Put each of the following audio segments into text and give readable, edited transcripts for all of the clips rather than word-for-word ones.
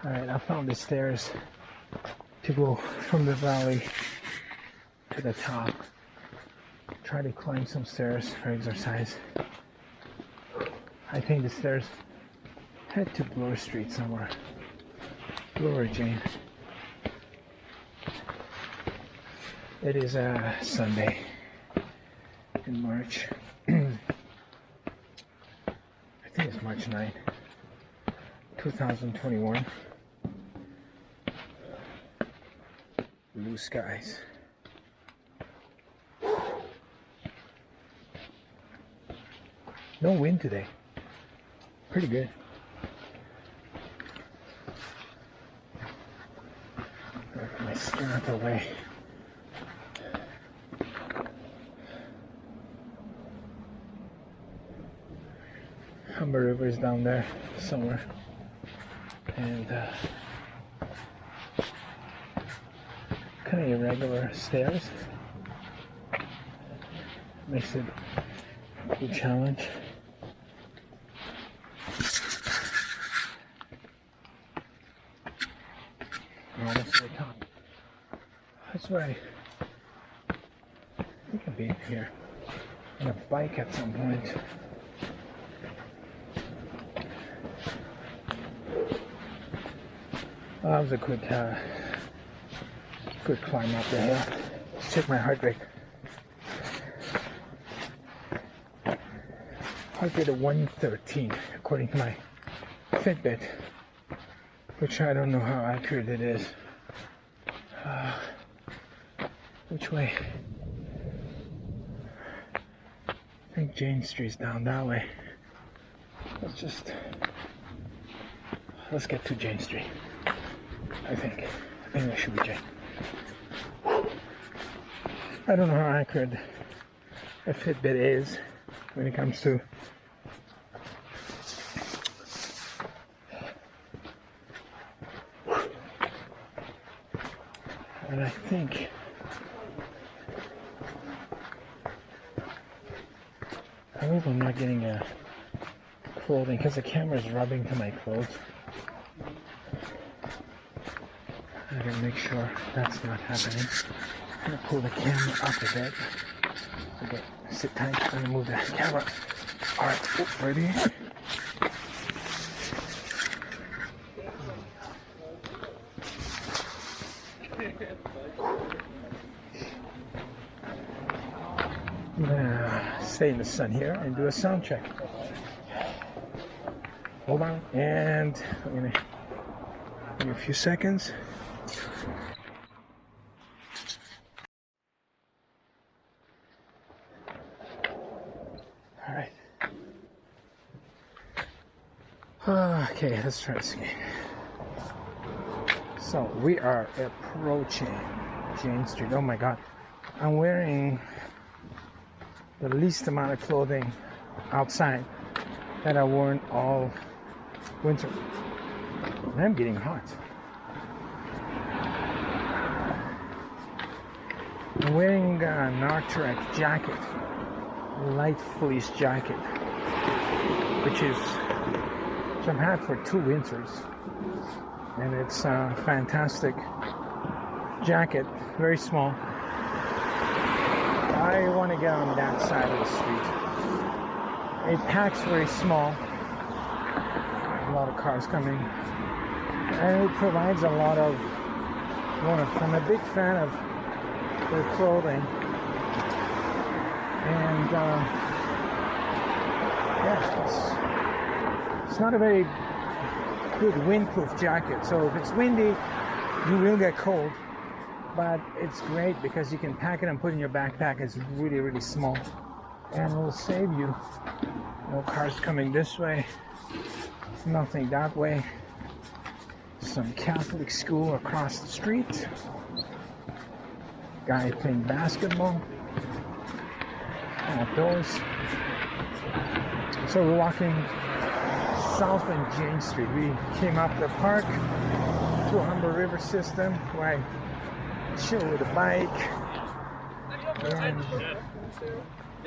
Alright, I found the stairs to go from the valley to the top. Try to climb some stairs for exercise. I think the stairs head to Bloor Street somewhere. Bloor, Jane. It is a Sunday in March. I think it's March 9th, 2021. Blue skies. No wind today. Pretty good. Work my strength away. Humber River is down there somewhere, and kind of irregular stairs. Makes it a good challenge. Almost to the top. That's where I think I'll be here on a bike at some point. Well, that was a good climb up the hill. Let's check my heart rate. Heart rate of 113 according to my Fitbit, which I don't know how accurate it is. Which way? I think Jane Street's down that way. Let's get to Jane Street. I think that should be Jane. I don't know how accurate a Fitbit is when it comes to and I hope I'm not getting a clothing because the camera is rubbing to my clothes. I gotta make sure that's not happening. I'm gonna pull the camera up a bit. Okay, sit tight. I'm gonna move the camera. Alright, ready? I'm gonna stay in the sun here and do a sound check. Hold on, and I'm gonna give you a few seconds. Alright. Okay, let's try this again. So we are approaching Jane Street. Oh my god. I'm wearing the least amount of clothing outside that I've worn all winter. And I'm getting hot. I'm wearing an Arc'teryx jacket, a light fleece jacket, which I've had for 2 winters, and it's a fantastic jacket, very small. I want to get on that side of the street. It packs very small, a lot of cars coming, and it provides a lot of warmth. I'm a big fan of their clothing, and it's not a very good windproof jacket, so if it's windy you will get cold, but it's great because you can pack it and put it in your backpack. It's really, really small and it will save you. No cars coming this way, nothing that way. Some Catholic school across the street, guy playing basketball outdoors. So we're walking south on Jane Street. We came up the park to a Humber River system where I chill with a bike, and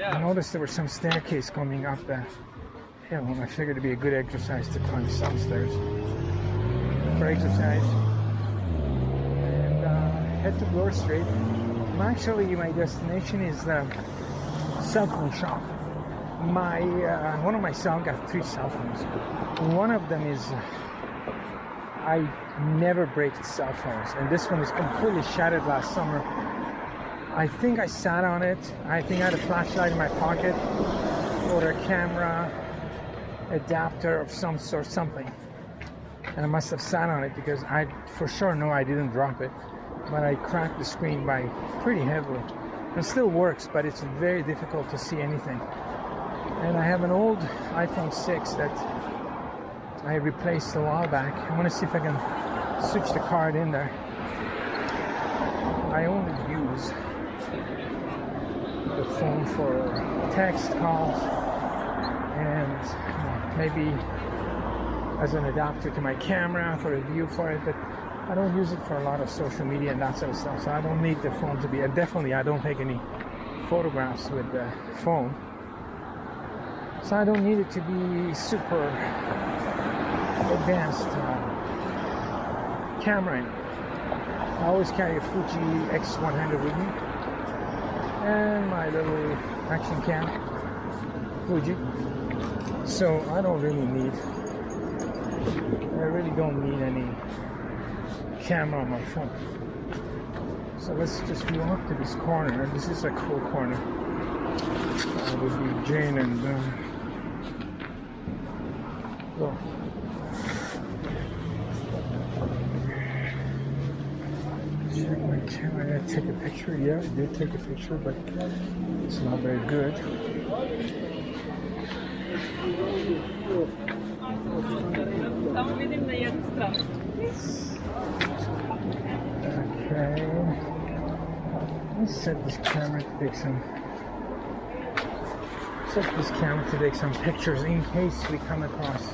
I noticed there was some staircase coming up the hill, and I figured it'd be a good exercise to climb some stairs. for exercise. And head to Bloor Street. Actually, my destination is the cell phone shop. One of my sons got 3 cell phones. One of them is I never break cell phones, and this one is completely shattered last summer. I think I sat on it. I think I had a flashlight in my pocket or a camera adapter of some sort, something, and I must have sat on it because I for sure know I didn't drop it, but I cracked the screen by pretty heavily. It still works, but it's very difficult to see anything. And I have an old iPhone 6 that I replaced a while back. I want to see if I can switch the card in there. I only use the phone for text calls and maybe as an adapter to my camera for a view for it, but I don't use it for a lot of social media and that sort of stuff, so I don't need the phone to be, definitely I don't take any photographs with the phone, so I don't need it to be super advanced camera in it. I always carry a Fuji X 100 with me and my little action cam Fuji, so I don't really don't need any camera on my phone. So let's just walk to this corner. This is a cool corner. Would be Jane and Bloor. Check my camera. I take a picture. Yeah, I did take a picture, but it's not very good. Okay. Let's set this camera to take some pictures in case we come across.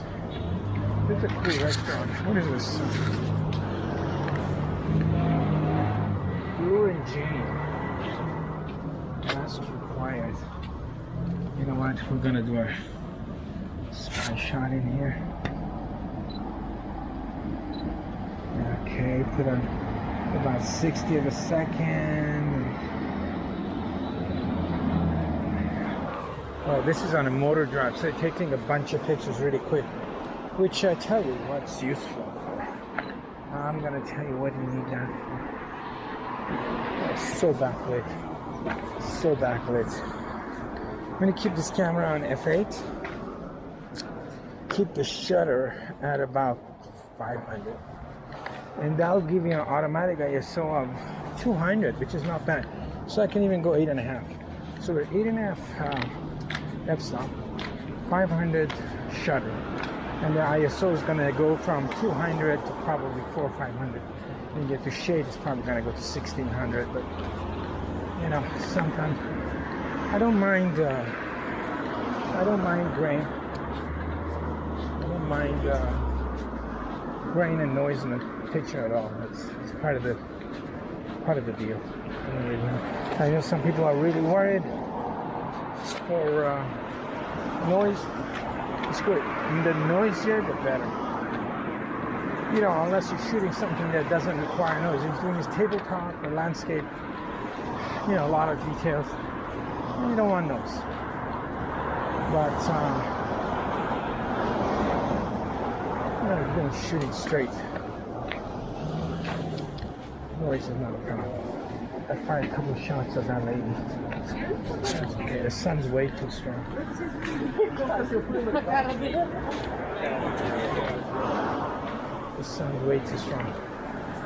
This is a cool restaurant. What is this? Bloor and Jane. That's required. You know what? We're gonna do a spy shot in here. Okay, put on about 60 of a second. Oh, this is on a motor drive, so taking a bunch of pictures really quick, which I tell you what's useful for. I'm gonna tell you what you need that for. Oh, so backlit. So backlit. I'm gonna keep this camera on f8. Keep the shutter at about 500. And that'll give you an automatic ISO of 200, which is not bad. So I can even go 8.5. So we're 8.5 f-stop, 500 shutter, and the ISO is going to go from 200 to probably 400 or 500. When you get to shade, it's probably going to go to 1600. But you know, sometimes I don't mind grain. I don't mind grain and noise in the picture at all. It's part of the deal. I know some people are really worried for noise. It's good. And the noisier, the better. You know, unless you're shooting something that doesn't require noise. If you're doing this tabletop or landscape, you know, a lot of details, you don't want noise. But you know, you're shooting straight, noise is not a problem. I fired a couple of shots of that lady. That's okay. The sun's way too strong. The sun's way too strong.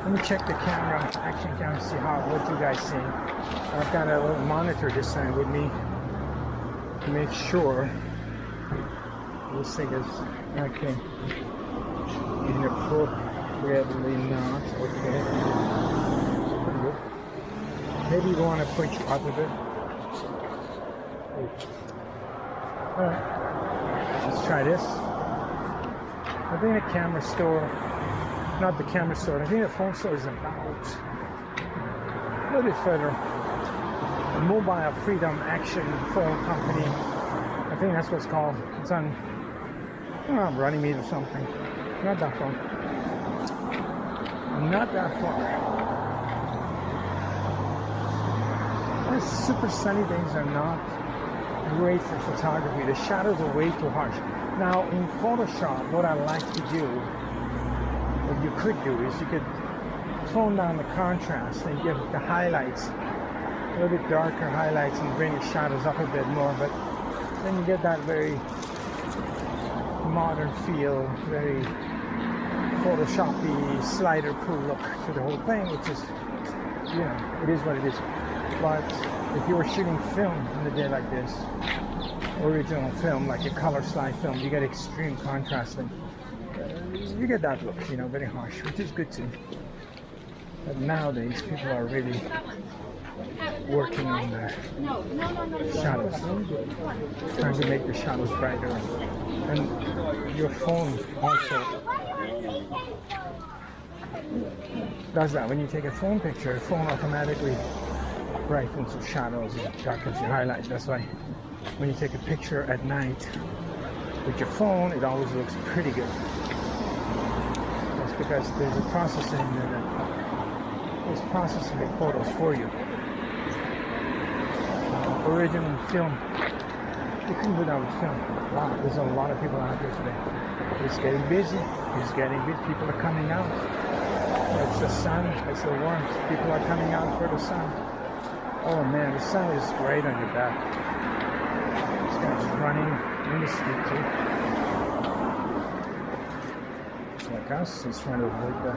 Let me check the camera, action camera, see what you guys see. I've got a little monitor this time with me to make sure this thing is okay. Inappropriately not okay. Pretty good. Maybe you want to push out of it. Alright, let's try this. I think the camera store, not the camera store, I think the phone store is about a little bit further. The Mobile Freedom Action Phone Company, I think that's what it's called. It's on, I don't know, Runnymede or something. Not that phone. Not that far. Those super sunny days are not great for photography. The shadows are way too harsh. Now in Photoshop, what I like to do, what you could do is you could tone down the contrast and give the highlights a little bit darker highlights and bring the shadows up a bit more, but then you get that very modern feel, very Photoshoppy slider pull look to the whole thing, which is, you know, it is what it is. But if you were shooting film in a day like this, original film, like a color slide film, you get extreme contrast and you get that look, you know, very harsh, which is good too. But nowadays, people are really working on the shadows, trying to make the shadows brighter. And your phone also does that. When you take a phone picture, the phone automatically brightens your shadows and darkens your highlights. That's why when you take a picture at night with your phone, it always looks pretty good. That's because there's a processing that is processing the photos for you. Original film, you couldn't do that with film. Wow, there's a lot of people out here today. It's getting busy. It's getting busy. People are coming out. It's the sun. It's the warmth. People are coming out for the sun. Oh man, the sun is great on your back. This guy's running in the street too. Like us, he's trying to avoid the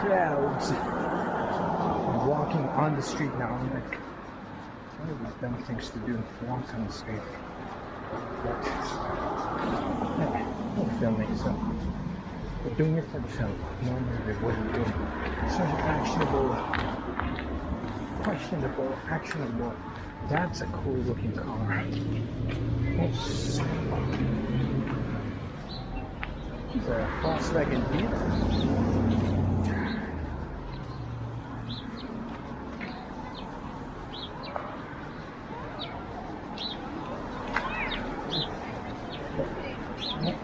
crowds. I'm walking on the street now. I'm like, one of these dumb things to do, walk on the street. But yeah, we're filming, so we're doing it for the film. Normally we wouldn't do such an actionable. That's a cool looking car. Oops. It's a Volkswagen Beetle.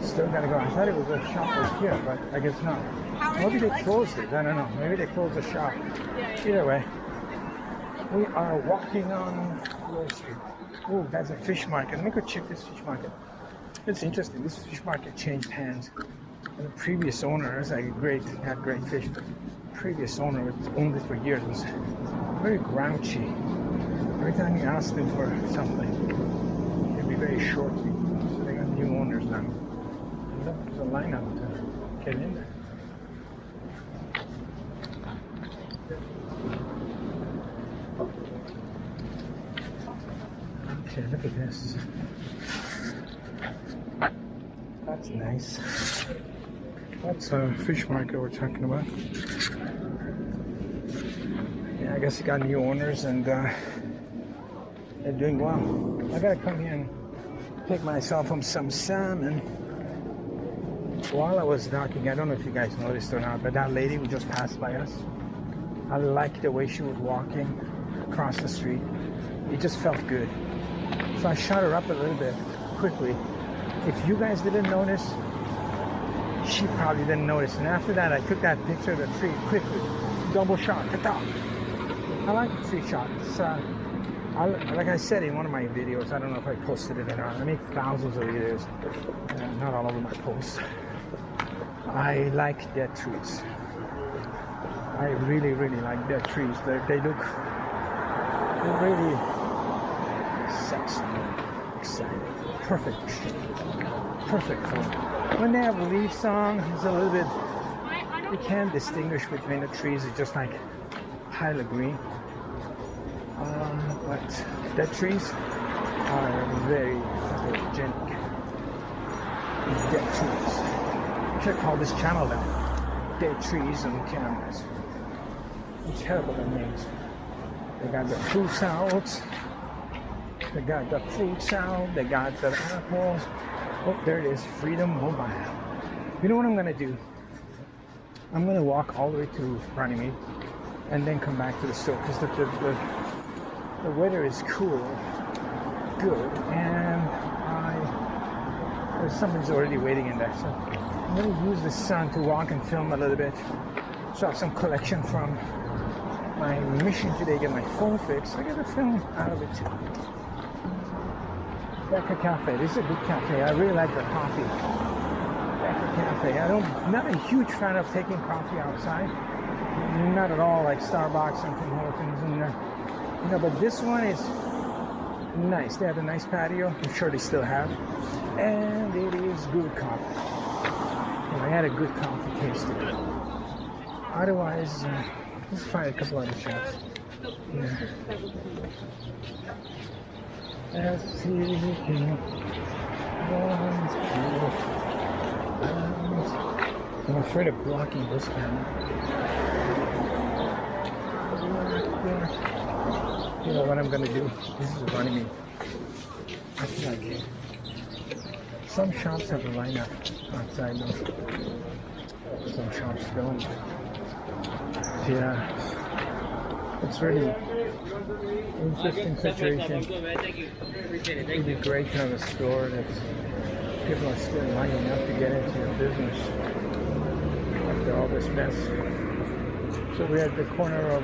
Still gotta go. I thought it was a shop was here, but I guess not. Maybe they closed it. I don't know. Maybe they closed the shop. Either way, we are walking on Bloor Street. Oh, that's a fish market. Let me go check this fish market. It's interesting. This fish market changed hands. And the previous owner had great fish. But the previous owner, was owned it for years, was very grouchy. Every time you asked him for something, he'd be very short. So they got new owners now. There's a line up to get in there. Okay, look at this. That's nice. That's a fish market we're talking about. Yeah, I guess it got new owners and they're doing well. I gotta come here and pick myself up some salmon. While I was docking, I don't know if you guys noticed or not, but that lady who just passed by us, I liked the way she was walking across the street. It just felt good. So I shot her up a little bit quickly. If you guys didn't notice, she probably didn't notice. And after that, I took that picture of the tree quickly. Double shot. I like the tree shot. It's, like I said in one of my videos, I don't know if I posted it or not. I make thousands of videos, not all over my posts. I like dead trees. I really, really like dead trees. They look really sexy, exciting, perfect for when they have leaves on. It's a little bit, you can't distinguish between the trees. It's just like highly green. But dead trees are very photogenic. Dead trees. I should call this channel that. Dead trees and cameras. It's terrible names. They got the fruits out. They got the fruits out. They got the apples. Oh, there it is. Freedom Mobile. You know what I'm gonna do? I'm gonna walk all the way to Runnymede and then come back to the store because the weather is cool, good, and somebody's already waiting in there. So I'm gonna use the sun to walk and film a little bit. So I have some collection from my mission today, get my phone fixed. I got a film out of it too. Becca Cafe. This is a good cafe. I really like the coffee. Becca Cafe. Not a huge fan of taking coffee outside. Not at all, like Starbucks and Tim Hortons and but this one is nice. They have a nice patio. I'm sure they still have, and it is good coffee. I had a good coffee tasting. Otherwise, let's find a couple other shops. Yeah. As you can, I'm afraid of blocking this camera. You know what I'm gonna do? This is running me. I feel like some shops have a lineup outside though. Some shops don't. Yeah. It's really interesting situation. It'd be great to have a store that's people are still lining up to get into your business after all this mess. So we're at the corner of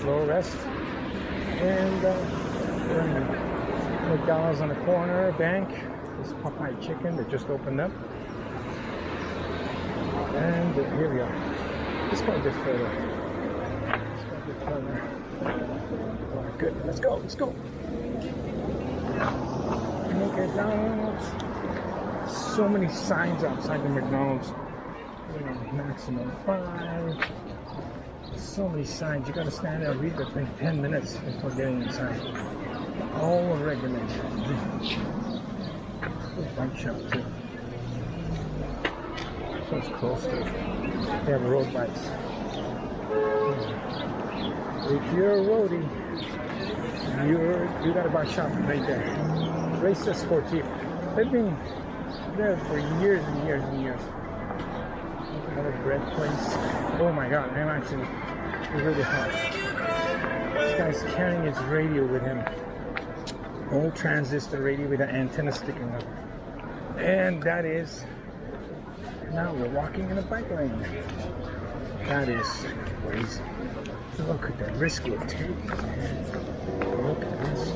Bloor West, and we're in the McDonald's on the corner, bank. This Popeye Chicken that just opened up. And here we are. Let's go a bit further. Oh, good. Let's go. McDonald's. So many signs outside the McDonald's. You know, maximum 5. So many signs. You gotta stand there and read the thing 10 minutes before getting inside. All regulations. Bike shop too. So it's close to it. They have road bikes. If you're a roadie, you got a bike shop right there. Racer Sportif. They've been there for years and years and years. Another bread place. Oh my god, I'm actually really hot. This guy's carrying his radio with him. Old transistor radio with an antenna sticking up. And that is, now we're walking in a bike lane. That is crazy. Look at the risk we're taking. Look at this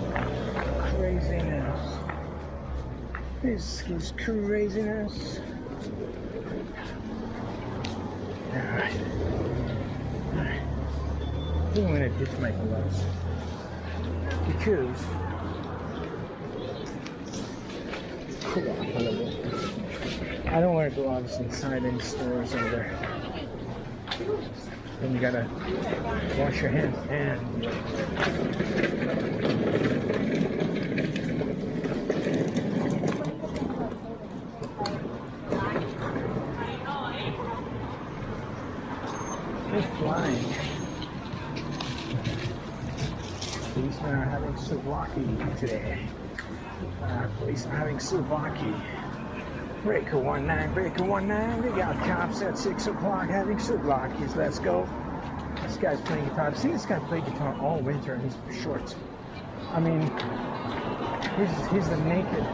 craziness. This is craziness. Alright. I think I'm gonna ditch my gloves. Because I don't wear gloves inside any stores over there. Then you gotta wash your hands and they're flying. Policemen are having souvlaki today. Police are having souvlaki. Breaker 19, they got cops at 6 o'clock having souvlakis. Let's go. This guy's playing guitar. I've seen this guy play guitar all winter in his shorts. I mean, he's the naked.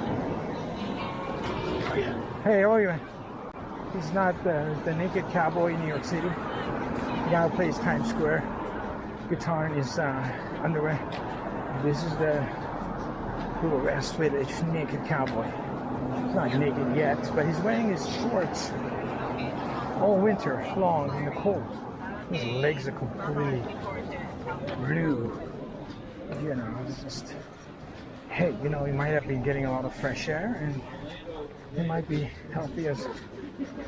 Hey, how are you? He's not the naked cowboy in New York City. The guy who plays Times Square. Guitar in his underwear. This is the Bloor West with a naked cowboy. He's not naked yet, but he's wearing his shorts all winter long in the cold. His legs are completely blue. You know, it's just, hey, you know, he might have been getting a lot of fresh air, and he might be healthy as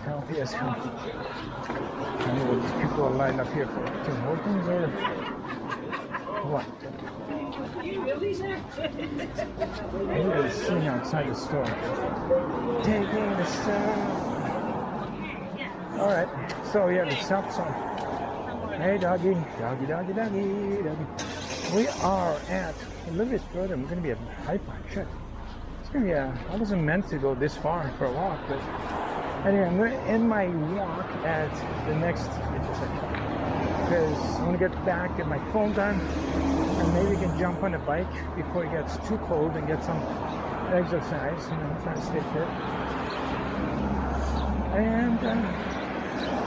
healthy. I don't know what these people are lined up here for. Tim Hortons or what? Everybody's sitting outside the store. Taking the sun. Alright, so yeah, the shop song. Hey doggy. We are at a little bit further. We're gonna be at High Park. Shit. It's gonna be I wasn't meant to go this far for a walk, but anyway, I'm gonna end my walk at the next intersection. Because I want to get back, get my phone done, and maybe we can jump on a bike before it gets too cold and get some exercise, you know, try to stay fit. And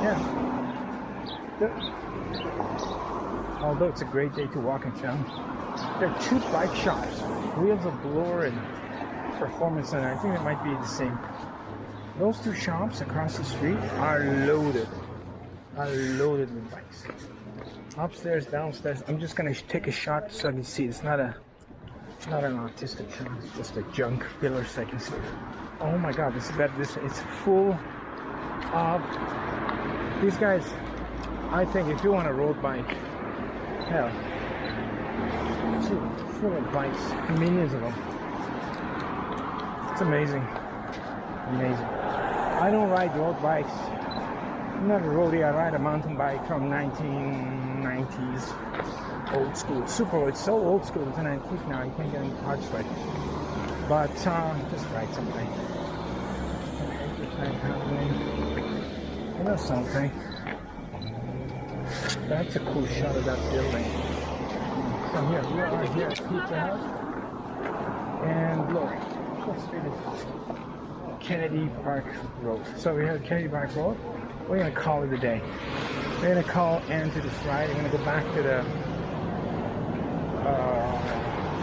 yeah, Although it's a great day to walk in town. There are two bike shops, Wheels of Bloor and Performance Center. I think it might be the same. Those two shops across the street are loaded with bikes. Upstairs, downstairs. I'm just gonna take a shot so I can see. It's not an autistic shot. It's just a junk filler so I can see. Oh my God, this is bad. It's full of these guys. I think if you want a road bike, hell, it's full of bikes, millions of them. It's amazing. I don't ride road bikes. I'm not a roadie. I ride a mountain bike from 1990s, old school, super old. It's so old school. It's an antique now. You can't get any parts for it. But just ride something. You know something? That's a cool shot of that building. So here we are here at Pizza House and Bloor. Kennedy Park Road. So we have Kennedy Park Road. We're gonna call it a day. We're gonna call end to this ride. We're gonna go back to the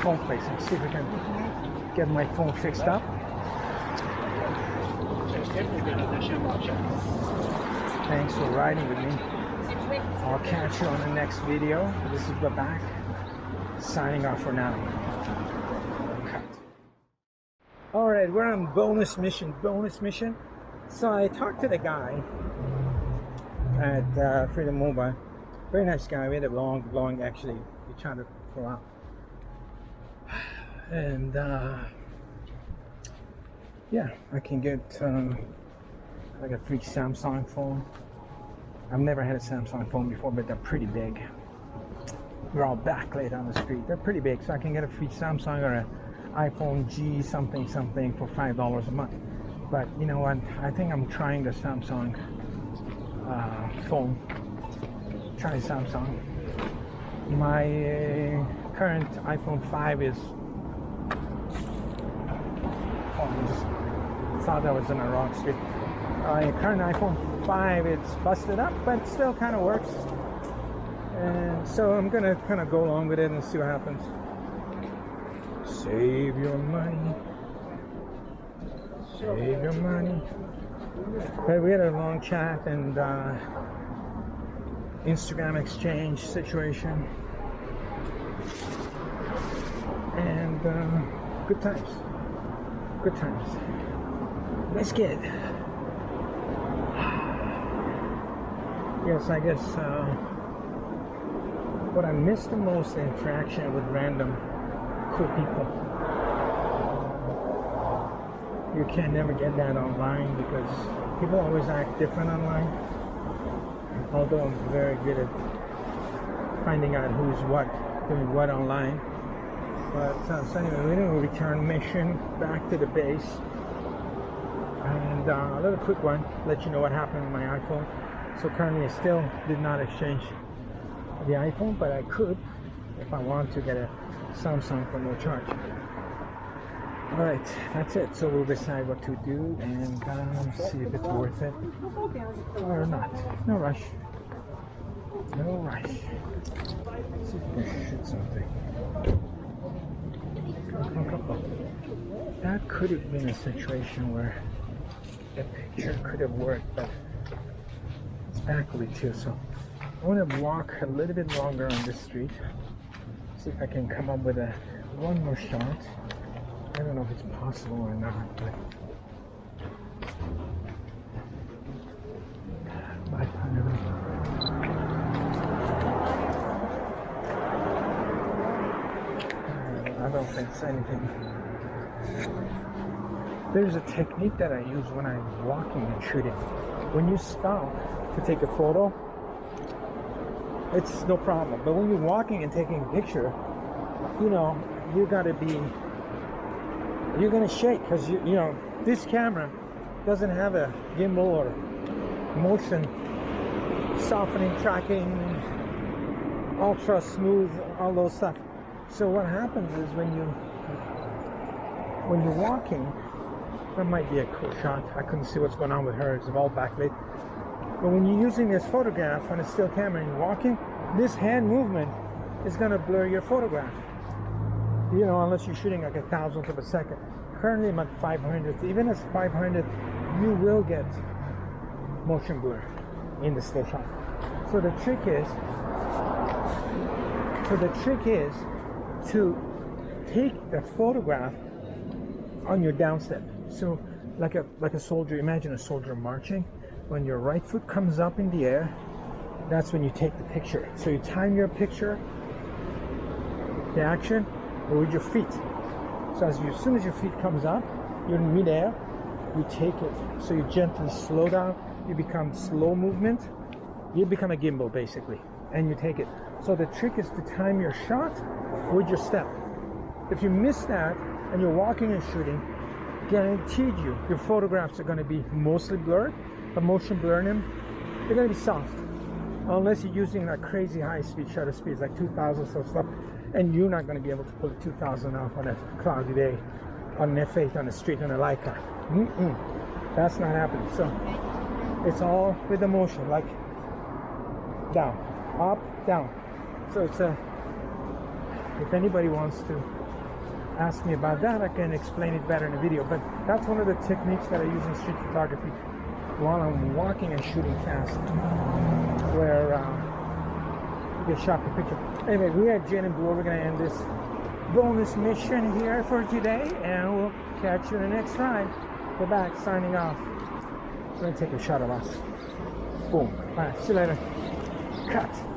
phone place and see if we can get my phone fixed up. Thanks for riding with me. I'll catch you on the next video. This is the back. Signing off for now. Alright, we're on bonus mission. So I talked to the guy at Freedom Mobile. Very nice guy. We had a long actually. We chatted for a while. And yeah, I can get like a free Samsung phone. I've never had a Samsung phone before, but they're pretty big. We're all backlit on the street. They're pretty big, so I can get a free Samsung or an iPhone G something for $5 a month. But you know what? I think I'm trying the Samsung phone. Try Samsung. My current iPhone 5 is. Thought I was in a wrong street. Current iPhone 5, it's busted up, but it still kind of works. And so I'm gonna kind of go along with it and see what happens. Save your money. Save your money. But we had a long chat and Instagram exchange situation. And good times. Good times. Let's get it. Yes, I guess what I miss the most is the interaction with random cool people. You can never get that online because people always act different online. Although I'm very good at finding out who's what, doing what online. But so anyway, we're going to return mission back to the base. And a little quick one, let you know what happened with my iPhone. So currently I still did not exchange the iPhone, but I could if I want to get a Samsung for no charge. Alright, that's it. So we'll decide what to do and see if it's worth it or not. No rush. No rush. Let's see if we can shoot something. That could have been a situation where the picture could have worked, but it's backlit too, so I want to walk a little bit longer on this street, see if I can come up with one more shot. I don't know if it's possible or not, but I don't think it's anything. There's a technique that I use when I'm walking and shooting. When you stop to take a photo, it's no problem. But when you're walking and taking a picture, you know, you're gonna shake because you know this camera doesn't have a gimbal or motion softening, tracking, ultra smooth, all those stuff. So what happens is when you're walking, that might be a cool shot. I couldn't see what's going on with her. It's all backlit. But when you're using this photograph on a still camera and you're walking, this hand movement is going to blur your photograph. You know, unless you're shooting like 1,000th of a second. Currently I'm at 500th. Even as 500th, you will get motion blur in the still shot. So the trick is to take the photograph on your downstep. So like a soldier, imagine a soldier marching. When your right foot comes up in the air, that's when you take the picture. So you time your picture, the action, with your feet. So as soon as your feet comes up, you're in midair, you take it. So you gently slow down, you become slow movement, you become a gimbal basically, and you take it. So the trick is to time your shot with your step. If you miss that and you're walking and shooting, guaranteed you, your photographs are going to be mostly blurred, but motion blurring them, they're going to be soft. Unless you're using like crazy high speed shutter speeds, like 2,000 or stuff, and you're not going to be able to pull 2,000 off on a cloudy day, on an F8 on the street on a Leica. That's not happening. So it's all with the motion, like down, up, down. So it's if anybody wants to ask me about that, I can explain it better in a video. But that's one of the techniques that I use in street photography while I'm walking and shooting fast, where you get shot the picture. Anyway, we're at Jen and Bloor. We're going to end this bonus mission here for today, and we'll catch you in the next ride. We're back, signing off. We're going to take a shot of us. Boom. All right, see you later. Cut.